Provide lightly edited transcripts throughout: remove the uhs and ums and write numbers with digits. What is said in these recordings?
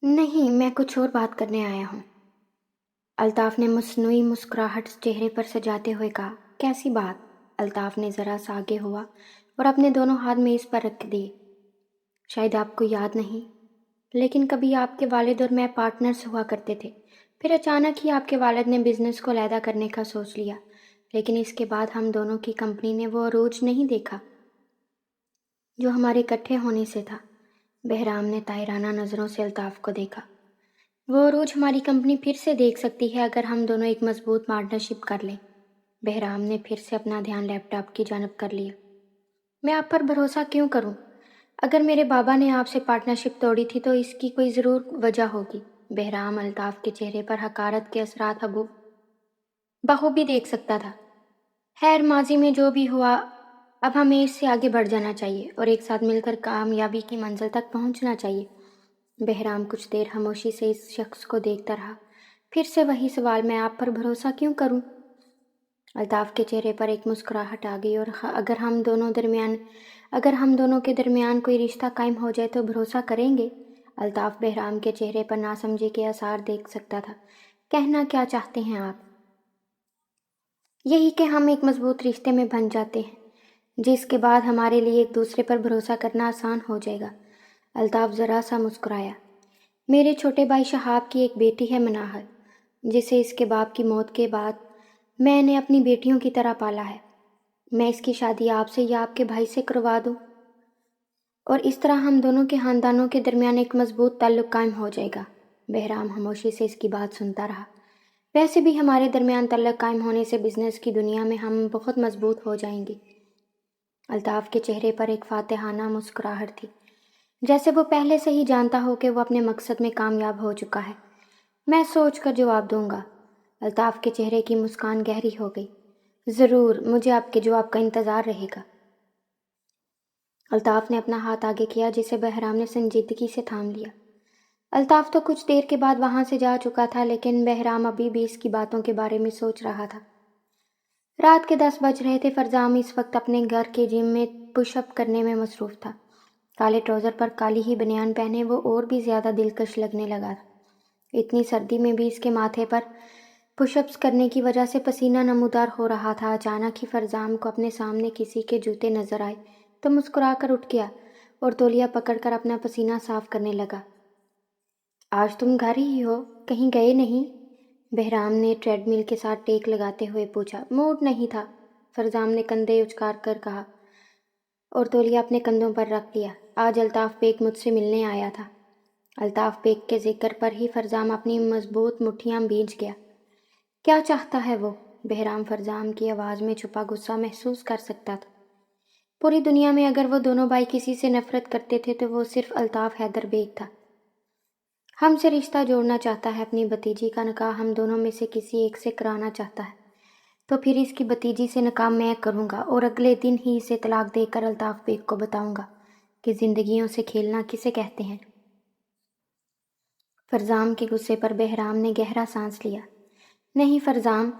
نہیں، میں کچھ اور بات کرنے آیا ہوں۔ الطاف نے مصنوعی مسکراہٹ چہرے پر سجاتے ہوئے کہا۔ کیسی بات؟ الطاف نے ذرا سا آگے ہوا اور اپنے دونوں ہاتھ میز پر رکھ دیے۔ شاید آپ کو یاد نہیں، لیکن کبھی آپ کے والد اور میں پارٹنرز ہوا کرتے تھے۔ پھر اچانک ہی آپ کے والد نے بزنس کو علیحدہ کرنے کا سوچ لیا، لیکن اس کے بعد ہم دونوں کی کمپنی نے وہ عروج نہیں دیکھا جو ہمارے اکٹھے ہونے سے تھا۔ بہرام نے طاہرانہ نظروں سے الطاف کو دیکھا۔ وہ عروج ہماری کمپنی پھر سے دیکھ سکتی ہے اگر ہم دونوں ایک مضبوط پارٹنرشپ کر لیں۔ بہرام نے پھر سے اپنا دھیان لیپ ٹاپ کی جانب کر لیا۔ میں آپ پر بھروسہ کیوں کروں؟ اگر میرے بابا نے آپ سے پارٹنرشپ توڑی تھی تو اس کی کوئی ضرور وجہ ہوگی۔ بہرام الطاف کے چہرے پر حقارت کے اثرات بخوبی دیکھ سکتا تھا۔ خیر، ماضی میں جو بھی ہوا، اب ہمیں اس سے آگے بڑھ جانا چاہیے اور ایک ساتھ مل کر کامیابی کی منزل تک پہنچنا چاہیے۔ بہرام کچھ دیر خاموشی سے اس شخص کو دیکھتا رہا۔ پھر سے وہی سوال، میں آپ پر بھروسہ کیوں کروں؟ الطاف کے چہرے پر ایک مسکراہٹ آ گئی۔ اور اگر ہم دونوں کے درمیان کوئی رشتہ قائم ہو جائے تو بھروسہ کریں گے؟ الطاف بہرام کے چہرے پر ناسمجھی کے آثار دیکھ سکتا تھا۔ کہنا کیا چاہتے ہیں آپ؟ یہی کہ ہم ایک مضبوط رشتے میں بن جاتے ہیں جس کے بعد ہمارے لیے ایک دوسرے پر بھروسہ کرنا آسان ہو جائے گا۔ الطاف ذرا سا مسکرایا۔ میرے چھوٹے بھائی شہاب کی ایک بیٹی ہے مناہر، جسے اس کے باپ کی موت کے بعد میں نے اپنی بیٹیوں کی طرح پالا ہے۔ میں اس کی شادی آپ سے یا آپ کے بھائی سے کروا دوں اور اس طرح ہم دونوں کے خاندانوں کے درمیان ایک مضبوط تعلق قائم ہو جائے گا۔ بہرام خاموشی سے اس کی بات سنتا رہا۔ ویسے بھی ہمارے درمیان تعلق قائم ہونے سے بزنس کی دنیا میں ہم بہت مضبوط ہو جائیں گے۔ الطاف کے چہرے پر ایک فاتحانہ مسکراہٹ تھی، جیسے وہ پہلے سے ہی جانتا ہو کہ وہ اپنے مقصد میں کامیاب ہو چکا ہے۔ میں سوچ کر جواب دوں گا۔ الطاف کے چہرے کی مسکان گہری ہو گئی۔ ضرور، مجھے آپ کے جواب کا انتظار رہے گا۔ الطاف نے اپنا ہاتھ آگے کیا جسے بہرام نے سنجیدگی سے تھام لیا۔ الطاف تو کچھ دیر کے بعد وہاں سے جا چکا تھا، لیکن بہرام ابھی بھی اس کی باتوں کے بارے میں سوچ رہا تھا۔ رات کے 10 بج رہے تھے۔ فرزام اس وقت اپنے گھر کے جم میں پش اپ کرنے میں مصروف تھا۔ کالے ٹراؤزر پر کالی ہی بنیان پہنے وہ اور بھی زیادہ دلکش لگنے لگا تھا۔ اتنی سردی میں بھی اس کے ماتھے پر پش اپس کرنے کی وجہ سے پسینہ نمودار ہو رہا تھا۔ اچانک ہی فرزام کو اپنے سامنے کسی کے جوتے نظر آئے تو مسکرا کر اٹھ گیا اور تولیہ پکڑ کر اپنا پسینہ صاف کرنے لگا۔ آج تم گھر ہی ہو، کہیں گئے نہیں؟ بہرام نے ٹریڈ مل کے ساتھ ٹیک لگاتے ہوئے پوچھا۔ موڈ نہیں تھا، فرزام نے کندھے اچکار کر کہا اور تولیہ اپنے کندھوں پر رکھ لیا۔ آج الطاف بیگ مجھ سے ملنے آیا تھا۔ الطاف بیگ کے ذکر پر ہی فرزام اپنی مضبوط مٹھیاں بھیج گیا۔ کیا چاہتا ہے وہ؟ بہرام فرزام کی آواز میں چھپا غصہ محسوس کر سکتا تھا۔ پوری دنیا میں اگر وہ دونوں بھائی کسی سے نفرت کرتے تھے تو وہ صرف الطاف حیدر بیگ تھا۔ ہم سے رشتہ جوڑنا چاہتا ہے، اپنی بھتیجی کا نکاح ہم دونوں میں سے کسی ایک سے کرانا چاہتا ہے، تو پھر اس کی بھتیجی سے نکاح میں کروں گا اور اگلے دن ہی اسے طلاق دے کر الطاف بیگ کو بتاؤں گا کہ زندگیوں سے کھیلنا کسے کہتے ہیں۔ فرزام کے غصے پر بہرام نے گہرا سانس لیا۔ نہیں فرزام،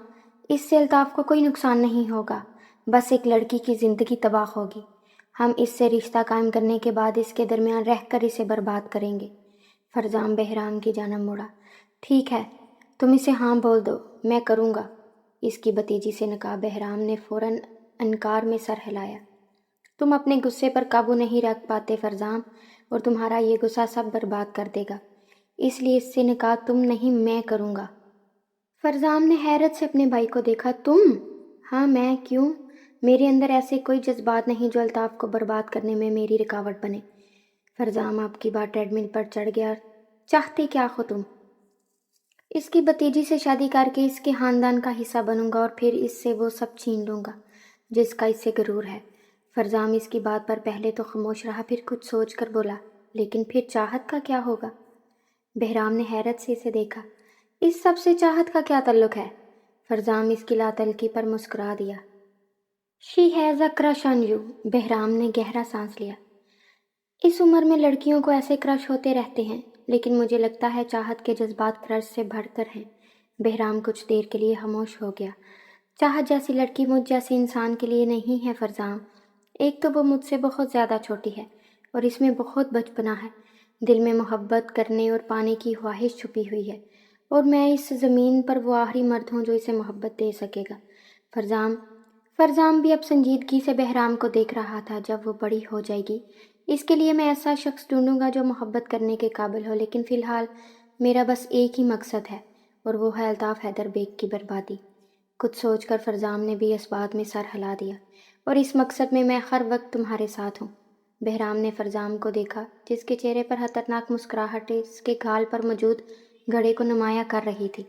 اس سے الطاف کو کوئی نقصان نہیں ہوگا، بس ایک لڑکی کی زندگی تباہ ہوگی۔ ہم اس سے رشتہ قائم کرنے کے بعد اس کے درمیان رہ کر اسے برباد کریں گے۔ فرزام بہرام کی جانب مڑا۔ ٹھیک ہے، تم اسے ہاں بول دو، میں کروں گا اس کی بھتیجی سے نکاح۔ بہرام نے فوراً انکار میں سر ہلایا۔ تم اپنے غصے پر قابو نہیں رکھ پاتے فرزام، اور تمہارا یہ غصہ سب برباد کر دے گا، اس لیے اس سے نکاح تم نہیں میں کروں گا۔ فرزام نے حیرت سے اپنے بھائی کو دیکھا۔ تم؟ ہاں میں، کیوں؟ میرے اندر ایسے کوئی جذبات نہیں جو الطاف کو برباد کرنے میں میری رکاوٹ بنے۔ فرزام آپ کی بات ٹریڈ مل پر چڑھ گیا۔ چاہتے کیا ہو تم؟ اس کی بھتیجی سے شادی کر کے اس کے خاندان کا حصہ بنوں گا اور پھر اس سے وہ سب چھین لوں گا جس کا اس سے غرور ہے۔ فرزام اس کی بات پر پہلے تو خاموش رہا، پھر کچھ سوچ کر بولا، لیکن پھر چاہت کا کیا ہوگا؟ بہرام نے حیرت سے اسے دیکھا۔ اس سب سے چاہت کا کیا تعلق ہے؟ فرزام اس کی لاتعلقی پر مسکرا دیا۔ She has a crush on you. Bahram نے گہرا سانس لیا۔ اس عمر میں لڑکیوں کو ایسے کرش ہوتے رہتے ہیں، لیکن مجھے لگتا ہے چاہت کے جذبات کرش سے بڑھ کر ہیں۔ بہرام کچھ دیر کے لیے خاموش ہو گیا۔ چاہت جیسی لڑکی مجھ جیسے انسان کے لیے نہیں ہے فرزام۔ ایک تو وہ مجھ سے بہت زیادہ چھوٹی ہے اور اس میں بہت بچپنا ہے، دل میں محبت کرنے اور پانے کی خواہش چھپی ہوئی ہے، اور میں اس زمین پر وہ آخری مرد ہوں جو اسے محبت دے سکے گا۔ فرزام بھی اب سنجیدگی سے بہرام کو دیکھ رہا تھا۔ جب وہ بڑی ہو جائے گی، اس کے لیے میں ایسا شخص ڈھونڈوں گا جو محبت کرنے کے قابل ہو، لیکن فی الحال میرا بس ایک ہی مقصد ہے، اور وہ ہے الطاف حیدر بیگ کی بربادی۔ کچھ سوچ کر فرزام نے بھی اس بات میں سر ہلا دیا، اور اس مقصد میں ہر وقت تمہارے ساتھ ہوں۔ بہرام نے فرزام کو دیکھا، جس کے چہرے پر خطرناک مسکراہٹ اس کے گال پر موجود گھڑے کو نمایاں کر رہی تھی۔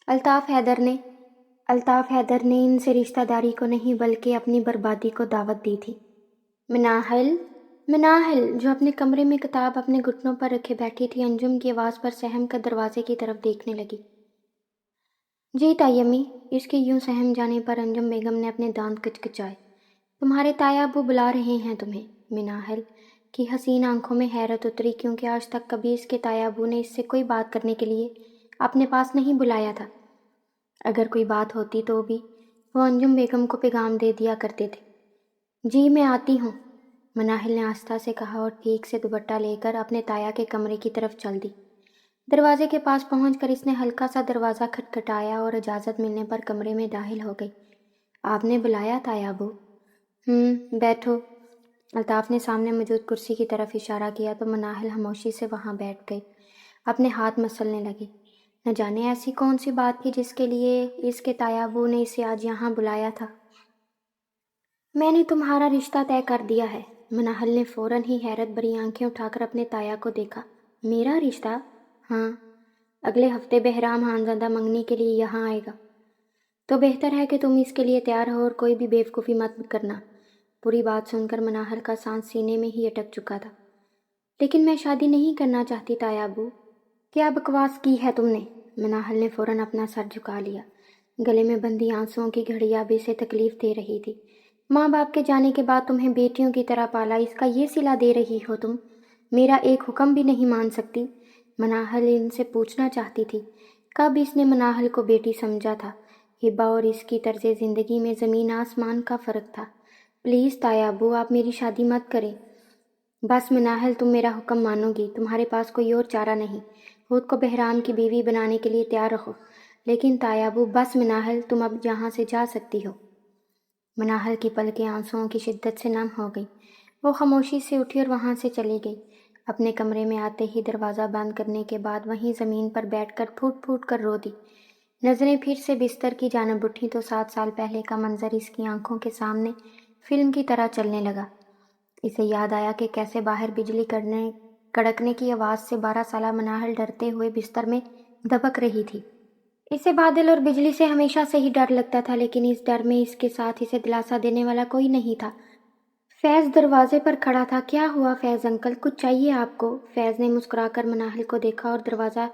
الطاف حیدر نے ان سے رشتہ داری کو نہیں بلکہ اپنی بربادی کو دعوت دی تھی۔ مناہل جو اپنے کمرے میں کتاب اپنے گھٹنوں پر رکھے بیٹھی تھی، انجم کی آواز پر سہم کر دروازے کی طرف دیکھنے لگی۔ جی تائی امی، اس کے یوں سہم جانے پر انجم بیگم نے اپنے دانت کچکچائے۔ تمہارے تایا ابو بلا رہے ہیں تمہیں۔ مناہل کی حسین آنکھوں میں حیرت اتری، کیونکہ آج تک کبھی اس کے تایا ابو نے اس سے کوئی بات کرنے کے لیے اپنے پاس نہیں بلایا تھا۔ اگر کوئی بات ہوتی تو بھی وہ انجم بیگم کو پیغام دے دیا کرتے تھے۔ جی میں آتی ہوں، مناہل نے آہستہ سے کہا، اور ٹھیک سے دوپٹہ لے کر اپنے تایا کے کمرے کی طرف چل دی۔ دروازے کے پاس پہنچ کر اس نے ہلکا سا دروازہ کھٹکھٹایا اور اجازت ملنے پر کمرے میں داخل ہو گئی۔ آپ نے بلایا تایا ابو؟ بیٹھو۔ الطاف نے سامنے موجود کرسی کی طرف اشارہ کیا تو مناہل خاموشی سے وہاں بیٹھ گئی، اپنے ہاتھ مسلنے لگی۔ نہ جانے ایسی کون سی بات تھی جس کے لیے اس کے تایا ابو نے اسے آج یہاں بلایا تھا۔ میں نے تمہارا رشتہ طے کر دیا ہے۔ مناہل نے فوراً ہی حیرت بھری آنکھیں اٹھا کر اپنے تایا کو دیکھا۔ میرا رشتہ؟ ہاں، اگلے ہفتے بہرام خانزادہ منگنی کے لیے یہاں آئے گا، تو بہتر ہے کہ تم اس کے لیے تیار ہو اور کوئی بھی بیوقوفی مت کرنا۔ پوری بات سن کر مناہل کا سانس سینے میں ہی اٹک چکا تھا۔ لیکن میں شادی نہیں کرنا چاہتی تایا ابو۔ کیا بکواس کی ہے تم نے؟ مناہل نے فوراً اپنا سر جھکا لیا۔ گلے میں بندھی آنسوؤں کی گھڑی اب اسے تکلیف دے رہی تھی۔ ماں باپ کے جانے کے بعد تمہیں بیٹیوں کی طرح پالا، اس کا یہ صلہ دے رہی ہو تم؟ میرا ایک حکم بھی نہیں مان سکتی؟ مناہل ان سے پوچھنا چاہتی تھی، کب اس نے مناہل کو بیٹی سمجھا تھا؟ ہبا اور اس کی طرز زندگی میں زمین آسمان کا فرق تھا۔ پلیز تایا ابو، آپ میری شادی مت کریں۔ بس مناہل، تم میرا حکم مانو گی، تمہارے پاس کوئی اور چارہ نہیں۔ خود کو بہرام کی بیوی بنانے کے لیے تیار رہو۔ لیکن تایا ابو، بس مناہل، تم اب یہاں سے جا سکتی ہو۔ مناہل کی پلکیں آنسوؤں کی شدت سے نم ہو گئیں۔ وہ خاموشی سے اٹھی اور وہاں سے چلی گئی۔ اپنے کمرے میں آتے ہی دروازہ بند کرنے کے بعد وہیں زمین پر بیٹھ کر پھوٹ پھوٹ کر رو دی۔ نظریں پھر سے بستر کی جانب اٹھیں تو 7 سال پہلے کا منظر اس کی آنکھوں کے سامنے فلم کی طرح چلنے لگا۔ اسے یاد آیا کہ کیسے باہر بجلی کڑکنے کی آواز سے 12 سالہ مناہل ڈرتے ہوئے بستر میں دبک رہی تھی۔ اسے بادل اور بجلی سے ہمیشہ سے ہی ڈر لگتا تھا، لیکن اس ڈر میں اس کے ساتھ اسے دلاسا دینے والا کوئی نہیں تھا۔ فیض دروازے پر کھڑا تھا۔ کیا ہوا فیض انکل، کچھ چاہیے آپ کو؟ فیض نے مسکرا کر مناہل کو دیکھا اور دروازہ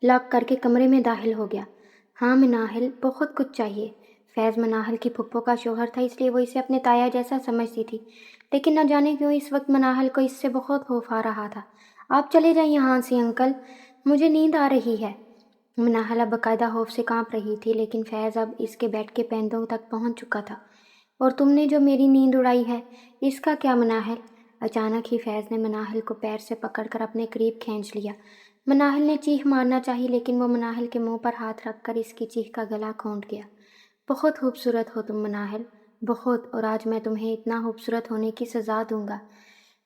لاک کر کے کمرے میں داخل ہو گیا۔ ہاں مناہل، بہت کچھ چاہیے۔ فیض مناہل کی پھپھو کا شوہر تھا، اس لیے وہ اسے اپنے تایا جیسا سمجھتی تھی، لیکن نہ جانے کیوں اس وقت مناہل کو اس سے بہت خوف آ رہا تھا۔ آپ چلے جائیں یہاں سے انکل، مجھے نیند آ رہی ہے۔ مناہل اب باقاعدہ خوف سے کانپ رہی تھی، لیکن فیض اب اس کے بیڈ کے پیندوں تک پہنچ چکا تھا۔ اور تم نے جو میری نیند اڑائی ہے، اس کا کیا مناہل؟ اچانک ہی فیض نے مناہل کو پیر سے پکڑ کر اپنے قریب کھینچ لیا۔ مناہل نے چیخ مارنا چاہی، لیکن وہ مناہل کے منہ پر ہاتھ رکھ کر اس کی چیخ کا گلا گھونٹ گیا۔ بہت خوبصورت ہو تم مناہل، بہت، اور آج میں تمہیں اتنا خوبصورت ہونے کی سزا دوں گا۔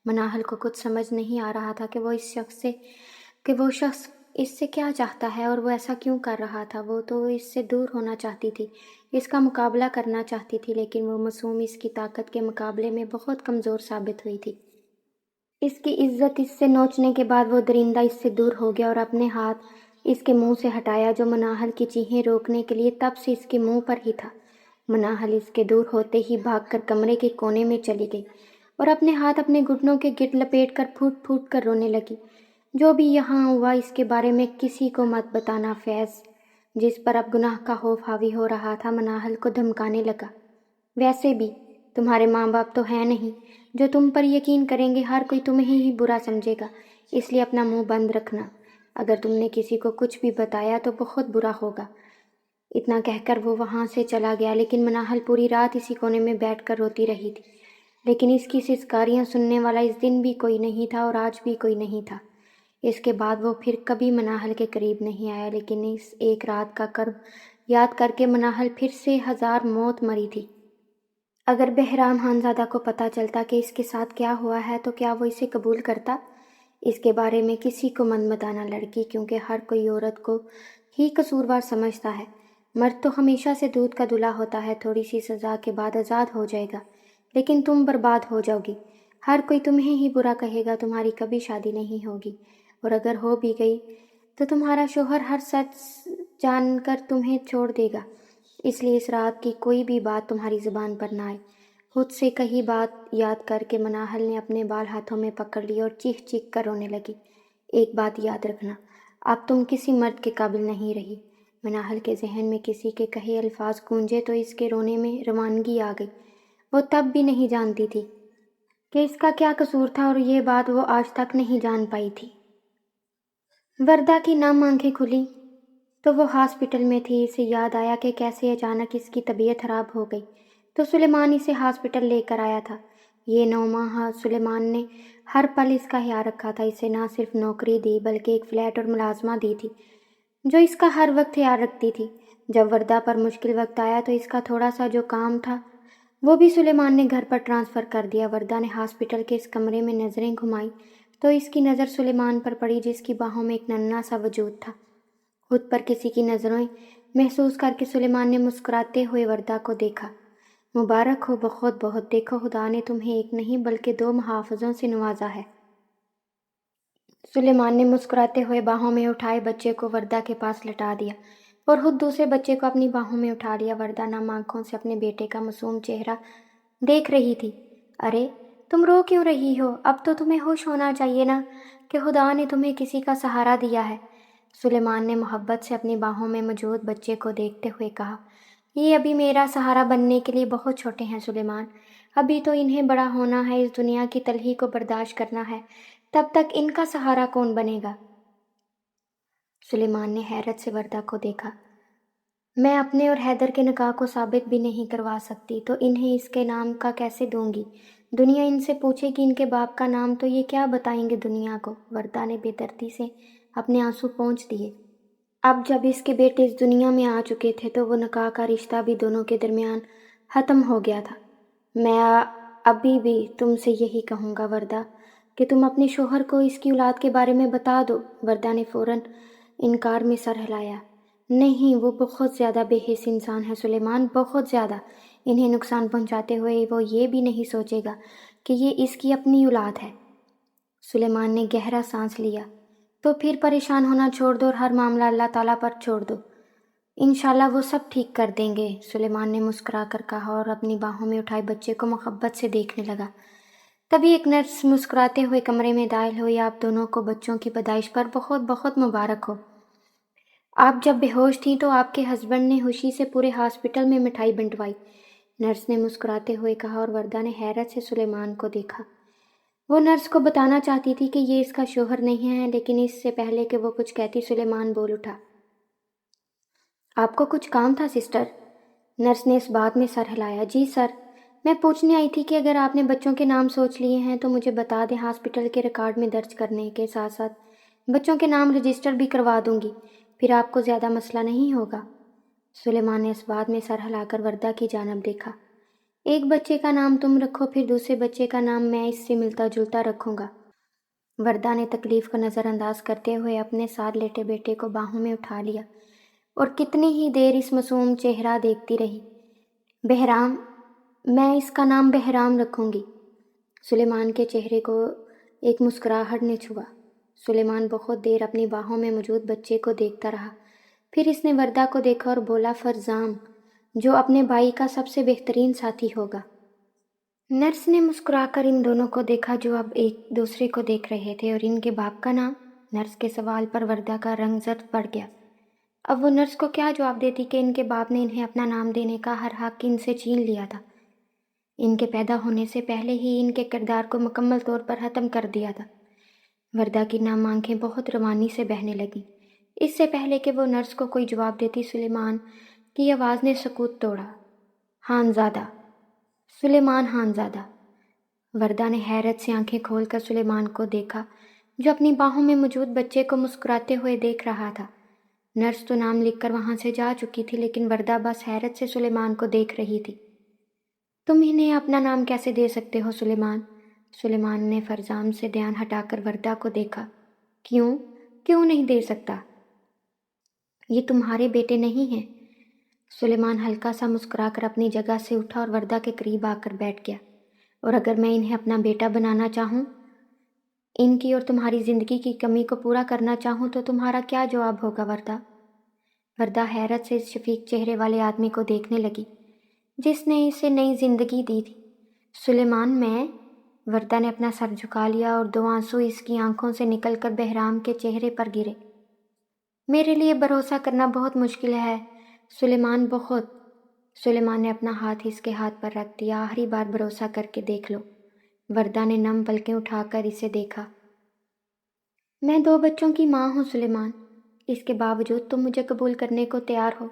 مناہل کو کچھ سمجھ نہیں آ رہا تھا کہ وہ شخص اس سے کیا چاہتا ہے اور وہ ایسا کیوں کر رہا تھا۔ وہ تو اس سے دور ہونا چاہتی تھی، اس کا مقابلہ کرنا چاہتی تھی، لیکن وہ معصوم اس کی طاقت کے مقابلے میں بہت کمزور ثابت ہوئی تھی۔ اس کی عزت اس سے نوچنے کے بعد وہ درندہ اس سے دور ہو گیا اور اپنے ہاتھ اس کے منہ سے ہٹایا، جو مناہل کی چیخیں روکنے کے لیے تب سے اس کے منہ پر ہی تھا۔ مناہل اس کے دور ہوتے ہی بھاگ کر کمرے کے کونے میں چلی گئی اور اپنے ہاتھ اپنے گھٹنوں کے گرد لپیٹ کر پھوٹ پھوٹ کر رونے لگی۔ جو بھی یہاں ہوا اس کے بارے میں کسی کو مت بتانا فیض، جس پر اب گناہ کا خوف حاوی ہو رہا تھا، مناہل کو دھمکانے لگا۔ ویسے بھی تمہارے ماں باپ تو ہیں نہیں جو تم پر یقین کریں گے، ہر کوئی تمہیں ہی برا سمجھے گا، اس لیے اپنا منہ بند رکھنا۔ اگر تم نے کسی کو کچھ بھی بتایا تو بہت برا ہوگا۔ اتنا کہہ کر وہ وہاں سے چلا گیا، لیکن مناہل پوری رات اسی کونے میں بیٹھ کر روتی رہی تھی۔ لیکن اس کی سسکاریاں سننے والا اس دن بھی کوئی نہیں تھا اور آج بھی کوئی نہیں تھا۔ اس کے بعد وہ پھر کبھی مناہل کے قریب نہیں آیا، لیکن اس ایک رات کا کرب یاد کر کے مناہل پھر سے 1000 موت مری تھی۔ اگر بہرام خانزادہ کو پتہ چلتا کہ اس کے ساتھ کیا ہوا ہے تو کیا وہ اسے قبول کرتا؟ اس کے بارے میں کسی کو مت بتانا لڑکی، کیونکہ ہر کوئی عورت کو ہی قصوروار سمجھتا ہے۔ مرد تو ہمیشہ سے دودھ کا دلہا ہوتا ہے، تھوڑی سی سزا کے بعد آزاد ہو جائے گا، لیکن تم برباد ہو جاؤ گی۔ ہر کوئی تمہیں ہی برا کہے گا، تمہاری کبھی شادی نہیں ہوگی، اور اگر ہو بھی گئی تو تمہارا شوہر ہر سچ جان کر تمہیں چھوڑ دے گا۔ اس لیے اس رات کی کوئی بھی بات تمہاری زبان پر نہ آئے۔ خود سے کہی بات یاد کر کے مناہل نے اپنے بال ہاتھوں میں پکڑ لیے اور چیخ چیخ کر رونے لگی۔ ایک بات یاد رکھنا، اب تم کسی مرد کے قابل نہیں رہی۔ مناہل کے ذہن میں کسی کے کہے الفاظ گونجے تو اس کے رونے میں روانگی آ گئی۔ وہ تب بھی نہیں جانتی تھی کہ اس کا کیا قصور تھا، اور یہ بات وہ آج تک نہیں جان پائی تھی۔ وردہ کی نم آنکھیں کھلیں تو وہ ہاسپٹل میں تھی۔ اسے یاد آیا کہ کیسے اچانک اس کی طبیعت خراب ہو گئی تو سلیمان اسے ہاسپٹل لے کر آیا تھا۔ یہ 9 ماہ سلیمان نے ہر پل اس کا خیال رکھا تھا۔ اسے نہ صرف نوکری دی بلکہ ایک فلیٹ اور ملازمہ دی تھی جو اس کا ہر وقت خیال رکھتی تھی۔ جب وردہ پر مشکل وقت آیا تو اس کا تھوڑا سا جو کام تھا وہ بھی سلیمان نے گھر پر ٹرانسفر کر دیا۔ وردہ نے ہاسپٹل کے اس کمرے میں نظریں گھمائیں تو اس کی نظر سلیمان پر پڑی، جس کی باہوں میں ایک ننھا سا وجود تھا۔ خود پر کسی کی نظریں محسوس کر کے سلیمان نے مسکراتے ہوئے وردہ کو دیکھا۔ مبارک ہو، بہت بہت، دیکھو خدا نے تمہیں ایک نہیں بلکہ 2 محافظوں سے نوازا ہے۔ سلیمان نے مسکراتے ہوئے باہوں میں اٹھائے بچے کو وردہ کے پاس لٹا دیا اور خود دوسرے بچے کو اپنی باہوں میں اٹھا لیا۔ وردہ نم آنکھوں سے اپنے بیٹے کا معصوم چہرہ دیکھ رہی تھی۔ ارے تم رو کیوں رہی ہو؟ اب تو تمہیں ہوش ہونا چاہیے نا کہ خدا نے تمہیں کسی کا سہارا دیا ہے۔ سلیمان نے محبت سے اپنی باہوں میں موجود بچے کو دیکھتے ہوئے کہا، یہ ابھی میرا سہارا بننے کے لیے بہت چھوٹے ہیں سلیمان، ابھی تو انہیں بڑا ہونا ہے، اس دنیا کی تلخی کو برداشت کرنا ہے، تب تک ان کا سہارا کون بنے گا؟ سلیمان نے حیرت سے وردہ کو دیکھا۔ میں اپنے اور حیدر کے نکاح کو ثابت بھی نہیں کروا سکتی تو انہیں اس کے نام کا کیسے دوں گی؟ دنیا ان سے پوچھے کہ ان کے باپ کا نام تو یہ کیا بتائیں گے دنیا کو؟ وردہ نے بے دردی سے اپنے آنسو پونچھ دیے۔ اب جب اس کے بیٹے اس دنیا میں آ چکے تھے تو وہ نکاح کا رشتہ بھی دونوں کے درمیان ختم ہو گیا تھا۔ میں ابھی بھی تم سے یہی کہوں گا وردہ کہ تم اپنے شوہر کو اس کی اولاد کے بارے میں بتا دو۔ وردہ نے فوراً انکار میں سر ہلایا۔ نہیں، وہ بہت زیادہ بے حس انسان ہے سلیمان، بہت زیادہ۔ انہیں نقصان پہنچاتے ہوئے وہ یہ بھی نہیں سوچے گا کہ یہ اس کی اپنی اولاد ہے۔ سلیمان نے گہرا سانس لیا۔ تو پھر پریشان ہونا چھوڑ دو اور ہر معاملہ اللہ تعالیٰ پر چھوڑ دو، انشاءاللہ وہ سب ٹھیک کر دیں گے، سلیمان نے مسکرا کر کہا اور اپنی باہوں میں اٹھائے بچے کو محبت سے دیکھنے لگا۔ تبھی ایک نرس مسکراتے ہوئے کمرے میں داخل ہوئی۔ آپ دونوں کو بچوں کی پیدائش پر بہت بہت مبارک ہو۔ آپ جب بے ہوش تھیں تو آپ کے ہسبینڈ نے خوشی سے پورے ہاسپٹل میں مٹھائی بنٹوائی، نرس نے مسکراتے ہوئے کہا، اور وردہ نے حیرت سے سلیمان کو دیکھا۔ وہ نرس کو بتانا چاہتی تھی کہ یہ اس کا شوہر نہیں ہے، لیکن اس سے پہلے کہ وہ کچھ کہتی سلیمان بول اٹھا، آپ کو کچھ کام تھا سسٹر؟ نرس نے اس بات میں سر ہلایا۔ جی سر، میں پوچھنے آئی تھی کہ اگر آپ نے بچوں کے نام سوچ لیے ہیں تو مجھے بتا دیں، ہاسپٹل کے ریکارڈ میں درج کرنے کے ساتھ ساتھ بچوں کے نام رجسٹر بھی کروا دوں گی، پھر آپ کو زیادہ مسئلہ نہیں ہوگا۔ سلیمان نے اس بات میں سر ہلا کر وردہ کی جانب دیکھا۔ ایک بچے کا نام تم رکھو، پھر دوسرے بچے کا نام میں اس سے ملتا جلتا رکھوں گا۔ وردہ نے تکلیف کو نظر انداز کرتے ہوئے اپنے ساتھ لیٹے بیٹے کو باہوں میں اٹھا لیا اور کتنی ہی دیر اس معصوم چہرہ دیکھتی رہی۔ بہرام، میں اس کا نام بہرام رکھوں گی۔ سلیمان کے چہرے کو ایک مسکراہٹ نے چھوا۔ سلیمان بہت دیر اپنی باہوں میں موجود بچے کو دیکھتا رہا، پھر اس نے وردہ کو دیکھا اور بولا، فرزام، جو اپنے بھائی کا سب سے بہترین ساتھی ہوگا۔ نرس نے مسکرا کر ان دونوں کو دیکھا جو اب ایک دوسرے کو دیکھ رہے تھے۔ اور ان کے باپ کا نام؟ نرس کے سوال پر وردہ کا رنگ زرد پڑ گیا۔ اب وہ نرس کو کیا جواب دیتی کہ ان کے باپ نے انہیں اپنا نام دینے کا ہر حق ان سے چھین لیا تھا، ان کے پیدا ہونے سے پہلے ہی ان کے کردار کو مکمل طور پر ختم کر دیا تھا۔ وردہ کی نم آنکھیں بہت روانی سے بہنے لگیں۔ اس سے پہلے کہ وہ نرس کو کوئی جواب دیتی، سلیمان کی آواز نے سکوت توڑا۔ خانزادہ، سلیمان خانزادہ۔ وردہ نے حیرت سے آنکھیں کھول کر سلیمان کو دیکھا جو اپنی باہوں میں موجود بچے کو مسکراتے ہوئے دیکھ رہا تھا۔ نرس تو نام لکھ کر وہاں سے جا چکی تھی، لیکن وردہ بس حیرت سے سلیمان کو دیکھ رہی تھی۔ تم انہیں اپنا نام کیسے دے سکتے ہو سلیمان؟ سلیمان نے فرزام سے دھیان ہٹا کر وردہ کو دیکھا۔ کیوں نہیں دے سکتا؟ یہ تمہارے بیٹے نہیں ہیں۔ سلیمان ہلکا سا مسکرا کر اپنی جگہ سے اٹھا اور وردہ کے قریب آ کر بیٹھ گیا۔ اور اگر میں انہیں اپنا بیٹا بنانا چاہوں، ان کی اور تمہاری زندگی کی کمی کو پورا کرنا چاہوں تو تمہارا کیا جواب ہوگا وردہ؟ وردہ حیرت سے اس شفیق چہرے والے آدمی کو دیکھنے لگی جس نے اسے نئی زندگی دی تھی۔ سلیمان، میں… وردہ نے اپنا سر جھکا لیا اور دو آنسو اس کی آنکھوں سے نکل کر بہرام کے چہرے پر گرے۔ میرے لیے بھروسہ کرنا بہت مشکل ہے سلیمان، بہت۔ سلیمان نے اپنا ہاتھ اس کے ہاتھ پر رکھ دیا۔ آخری بار بھروسہ کر کے دیکھ لو۔ وردہ نے نم پلکیں اٹھا کر اسے دیکھا۔ میں 2 بچوں کی ماں ہوں سلیمان، اس کے باوجود تم مجھے قبول کرنے کو تیار ہو؟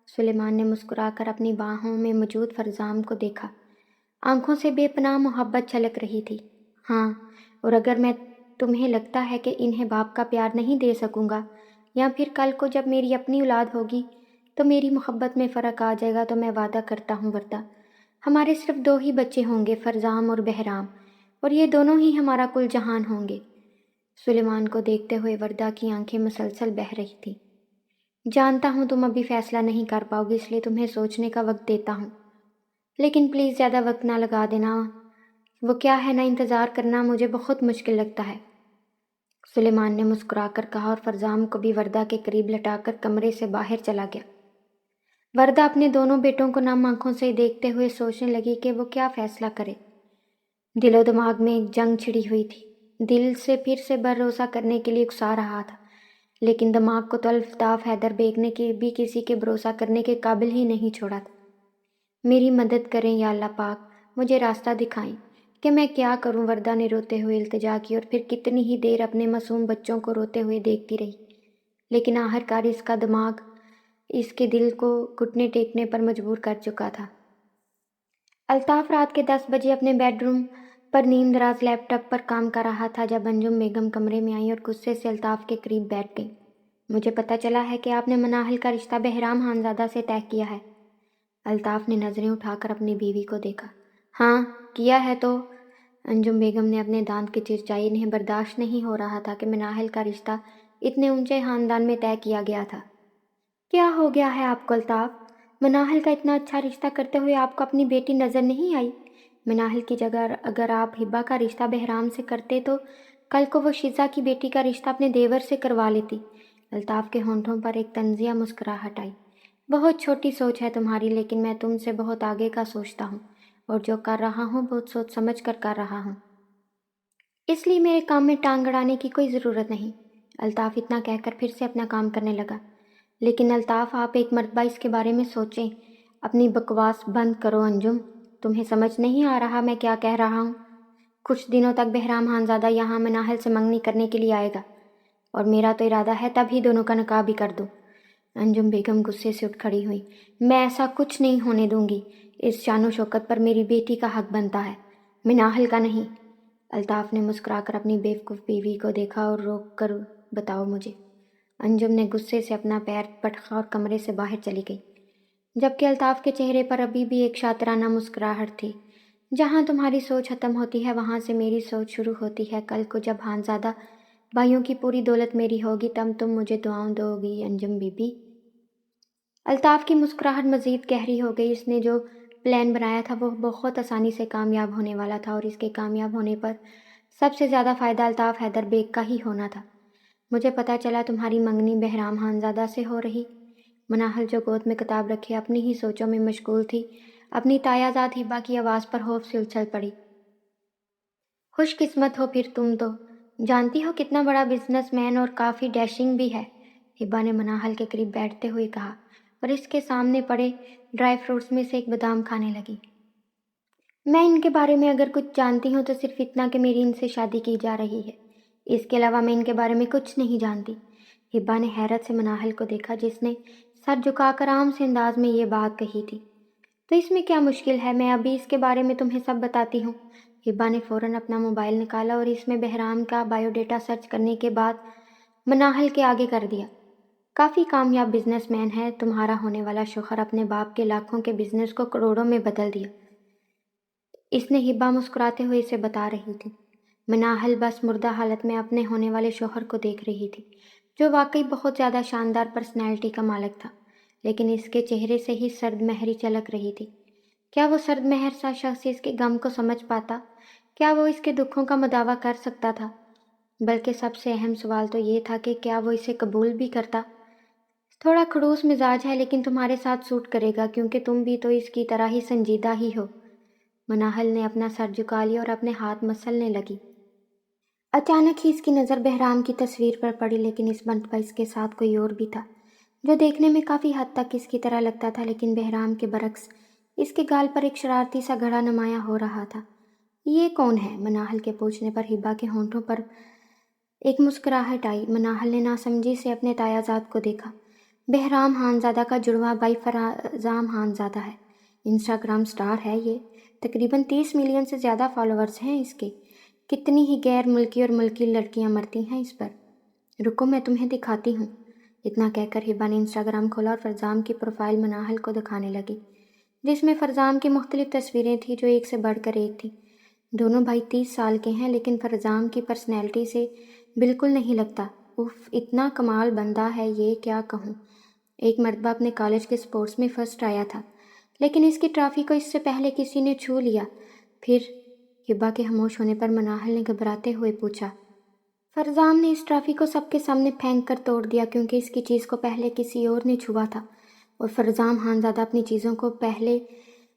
سلیمان نے مسکرا کر اپنی باہوں میں موجود فرزام کو دیکھا۔ آنکھوں سے بے پناہ محبت چھلک رہی تھی۔ ہاں، اور اگر میں تمہیں لگتا ہے کہ انہیں باپ کا پیار نہیں دے سکوں گا، یا پھر کل کو جب میری اپنی اولاد ہوگی تو میری محبت میں فرق آ جائے گا، تو میں وعدہ کرتا ہوں وردہ، ہمارے صرف 2 ہی بچے ہوں گے، فرزام اور بہرام، اور یہ دونوں ہی ہمارا کل جہان ہوں گے۔ سلیمان کو دیکھتے ہوئے وردہ کی آنکھیں مسلسل بہہ رہی تھیں۔ جانتا ہوں تم ابھی فیصلہ نہیں کر پاؤ گی، اس لیے تمہیں سوچنے کا وقت دیتا ہوں، لیکن پلیز زیادہ وقت نہ لگا دینا۔ وہ کیا ہے نا، انتظار کرنا مجھے بہت مشکل لگتا ہے، سلیمان نے مسکرا کر کہا، اور فرزام کو بھی وردہ کے قریب لٹا کر کمرے سے باہر چلا گیا۔ وردہ اپنے دونوں بیٹوں کو نم آنکھوں سے دیکھتے ہوئے سوچنے لگی کہ وہ کیا فیصلہ کرے۔ دل و دماغ میں ایک جنگ چھڑی ہوئی تھی۔ دل سے پھر سے بھروسہ کرنے کے لیے اکسا رہا تھا، لیکن دماغ کو تو الطاف حیدر بیگ نے بھی کسی کے بھروسہ کرنے کے قابل ہی نہیں چھوڑا تھا۔ میری مدد کریں یا اللہ پاک، مجھے راستہ دکھائیں کہ میں کیا کروں، وردہ نے روتے ہوئے التجا کی، اور پھر کتنی ہی دیر اپنے معصوم بچوں کو روتے ہوئے دیکھتی رہی، لیکن آخرکار اس کا دماغ اس کے دل کو گھٹنے ٹیکنے پر مجبور کر چکا تھا۔ الطاف رات کے 10 بجے اپنے بیڈ روم پر نیم دراز لیپ ٹاپ پر کام کر رہا تھا جب انجم بیگم کمرے میں آئیں اور غصے سے الطاف کے قریب بیٹھ گئیں۔ مجھے پتہ چلا ہے کہ آپ نے مناہل کا رشتہ بہرام خانزادہ سے طے کیا ہے۔ الطاف نے نظریں اٹھا کر اپنی بیوی کو دیکھا۔ ہاں، کیا ہے تو؟ انجم بیگم نے اپنے دانت کی چرچائی۔ انہیں برداشت نہیں ہو رہا تھا کہ مناہل کا رشتہ اتنے اونچے خاندان میں طے کیا گیا تھا۔ کیا ہو گیا ہے آپ کو الطاف؟ مناہل کا اتنا اچھا رشتہ کرتے ہوئے آپ کو اپنی بیٹی نظر نہیں آئی؟ مناہل کی جگہ اگر آپ ہبہ کا رشتہ بہرام سے کرتے تو کل کو وہ شیزہ کی بیٹی کا رشتہ اپنے دیور سے کروا لیتی۔ الطاف کے ہونٹوں پر ایک طنزیہ مسکراہٹ آئی۔ بہت چھوٹی سوچ ہے تمہاری، لیکن میں تم سے بہت آگے کا سوچتا ہوں، اور جو کر رہا ہوں بہت سوچ سمجھ کر رہا ہوں، اس لیے میرے کام میں ٹانگ اڑانے کی کوئی ضرورت نہیں۔ الطاف اتنا کہہ کر پھر سے اپنا کام کرنے لگا۔ لیکن الطاف، آپ ایک مرتبہ اس کے بارے میں سوچیں۔ اپنی بکواس بند کرو انجم، تمہیں سمجھ نہیں آ رہا میں کیا کہہ رہا ہوں؟ کچھ دنوں تک بہرام خانزادہ یہاں مناہل سے منگنی کرنے کے لیے آئے گا، اور میرا تو ارادہ ہے تب ہی دونوں کا نکاح بھی کر دوں۔ انجم بیگم غصے سے اٹھ کھڑی ہوئی۔ میں ایسا کچھ نہیں ہونے دوں گی۔ اس شان و شوکت پر میری بیٹی کا حق بنتا ہے، مناہل کا نہیں۔ الطاف نے مسکرا کر اپنی بیوقوف بیوی کو دیکھا اور روک کر بتاؤ مجھے۔ انجم نے غصے سے اپنا پیر پٹخا اور کمرے سے باہر چلی گئی، جبکہ الطاف کے چہرے پر ابھی بھی ایک شاطرانہ مسکراہٹ تھی۔ جہاں تمہاری سوچ ختم ہوتی ہے وہاں سے میری سوچ شروع ہوتی ہے۔ کل کو جب خانزادہ بھائیوں کی پوری دولت میری ہوگی تب تم مجھے دعاؤں دو گی انجم بی بی۔ الطاف کی مسکراہٹ مزید گہری ہو گئی۔ اس نے جو پلان بنایا تھا وہ بہت آسانی سے کامیاب ہونے والا تھا، اور اس کے کامیاب ہونے پر سب سے زیادہ فائدہ الطاف حیدر بیگ کا ہی ہونا تھا۔ مجھے پتہ چلا تمہاری منگنی بہرام خانزادہ سے ہو رہی۔ مناہل جو گود میں کتاب رکھے اپنی ہی سوچوں میں مشغول تھی، اپنی تایا زاد ہبہ کی آواز پر خوف سے اچھل پڑی۔ خوش قسمت ہو پھر تم تو، جانتی ہو کتنا بڑا بزنس مین اور کافی ڈیشنگ بھی ہے، ہبہ نے مناہل کے قریب بیٹھتے ہوئے کہا، اور اس کے سامنے پڑے ڈرائی فروٹس میں سے ایک بادام کھانے لگی۔ میں ان کے بارے میں اگر کچھ جانتی ہوں تو صرف اتنا کہ میری ان سے شادی کی جا رہی ہے، اس کے علاوہ میں ان کے بارے میں کچھ نہیں جانتی۔ ہبہ نے حیرت سے مناہل کو دیکھا جس نے سر جھکا کر عام سے انداز میں یہ بات کہی تھی۔ تو اس میں کیا مشکل ہے، میں ابھی اس کے بارے میں تمہیں سب بتاتی ہوں۔ ہبا نے فوراً اپنا موبائل نکالا اور اس میں بہرام کا بایو ڈیٹا سرچ کرنے کے بعد مناہل کے آگے کر دیا۔ کافی کامیاب بزنس مین ہے تمہارا ہونے والا شوہر، اپنے باپ کے لاکھوں کے بزنس کو کروڑوں میں بدل دیا، اس نے ہبا مسکراتے ہوئے اسے بتا رہی تھی۔ مناہل بس مردہ حالت میں اپنے ہونے والے شوہر کو دیکھ رہی تھی، جو واقعی بہت زیادہ شاندار پرسنالٹی کا مالک تھا، لیکن اس کے چہرے سے ہی سرد مہری چلک رہی تھی۔ کیا وہ سرد مہر سا شخص اس کے غم کو سمجھ پاتا؟ کیا وہ اس کے دکھوں کا مداوع کر سکتا تھا؟ بلکہ سب سے اہم سوال تو یہ تھا کہ کیا وہ اسے قبول بھی کرتا؟ تھوڑا خڑوس مزاج ہے لیکن تمہارے ساتھ سوٹ کرے گا، کیونکہ تم بھی تو اس کی طرح ہی سنجیدہ ہی ہو۔ مناہل نے اپنا سر جھکا لیا اور اپنے ہاتھ مسلنے لگی۔ اچانک ہی اس کی نظر بہرام کی تصویر پر پڑی، لیکن اس مرتبہ اس کے ساتھ کوئی اور بھی تھا، جو دیکھنے میں کافی حد تک اس کی طرح لگتا تھا، لیکن بہرام کے برعکس اس کے گال پر ایک شرارتی سا گھڑا نمایاں ہو رہا تھا۔ یہ کون ہے؟ مناہل کے پوچھنے پر ہبا کے ہونٹوں پر ایک مسکراہٹ آئی۔ مناہل نے ناسمجھی سے اپنے تایازاد کو دیکھا۔ بہرام خانزادہ کا جڑواں بھائی فرزام خانزادہ ہے، انسٹاگرام سٹار ہے یہ، تقریباً 30 ملین سے زیادہ فالوورز ہیں اس کے۔ کتنی ہی غیر ملکی اور ملکی لڑکیاں مرتی ہیں اس پر۔ رکو میں تمہیں دکھاتی ہوں۔ اتنا کہہ کر ہبا نے انسٹاگرام کھولا اور فرزام کی پروفائل مناہل کو دکھانے لگی، جس میں فرزام کی مختلف تصویریں تھیں جو ایک سے بڑھ کر ایک تھیں۔ دونوں بھائی 30 سال کے ہیں، لیکن فرزام کی پرسنالٹی سے بالکل نہیں لگتا۔ اف، اتنا کمال بندہ ہے یہ، کیا کہوں۔ ایک مرتبہ اپنے کالج کے سپورٹس میں فرسٹ آیا تھا، لیکن اس کی ٹرافی کو اس سے پہلے کسی نے چھو لیا۔ پھر ہبا کے خاموش ہونے پر مناہل نے گھبراتے ہوئے پوچھا۔ فرزام نے اس ٹرافی کو سب کے سامنے پھینک کر توڑ دیا، کیونکہ اس کی چیز کو پہلے کسی اور نے چھوا تھا، اور فرزام خانزادہ اپنی چیزوں کو پہلے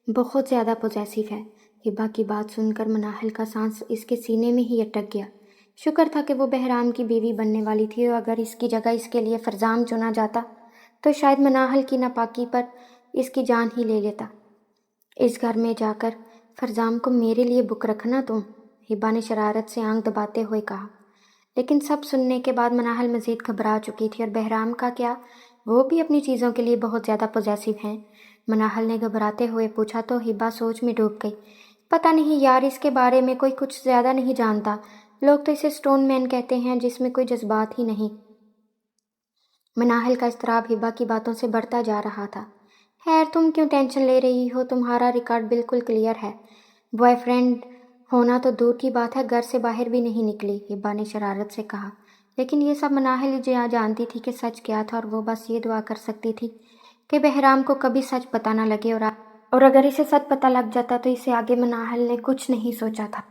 بہت زیادہ پوزیسو ہے۔ ہبا کی بات سن کر مناہل کا سانس اس کے سینے میں ہی اٹک گیا۔ شکر تھا کہ وہ بہرام کی بیوی بننے والی تھی، اور اگر اس کی جگہ اس کے لیے فرزام چنا جاتا تو شاید مناہل کی ناپاکی پر اس کی جان ہی لے لیتا۔ اس گھر میں جا کر فرزام کو میرے لیے بک رکھنا تم، ہبا نے شرارت سے آنکھ دباتے ہوئے کہا۔ لیکن سب سننے کے بعد مناہل مزید گھبرا چکی تھی۔ اور بہرام کا کیا؟ وہ بھی اپنی چیزوں کے لیے بہت زیادہ پوزیسو ہیں؟ مناہل نے گھبراتے ہوئے پوچھا تو ہبا سوچ میں ڈوب گئی۔ پتہ نہیں یار، اس کے بارے میں کوئی کچھ زیادہ نہیں جانتا، لوگ تو اسے سٹون مین کہتے ہیں، جس میں کوئی جذبات ہی نہیں۔ مناہل کا اضطراب ہبا کی باتوں سے بڑھتا جا رہا تھا۔ خیر تم کیوں ٹینشن لے رہی ہو، تمہارا ریکارڈ بالکل کلیئر ہے، بوائے فرینڈ ہونا تو دور کی بات ہے، گھر سے باہر بھی نہیں نکلی، ہبا نے شرارت سے کہا۔ لیکن یہ سب مناہل جانتی تھی کہ سچ کیا تھا، اور وہ بس یہ دعا کر سکتی تھی کہ بہرام کو کبھی سچ پتہ نہ لگے، اور اگر اسے سچ پتہ لگ جاتا تو اس سے آگے مناہل نے کچھ نہیں سوچا تھا۔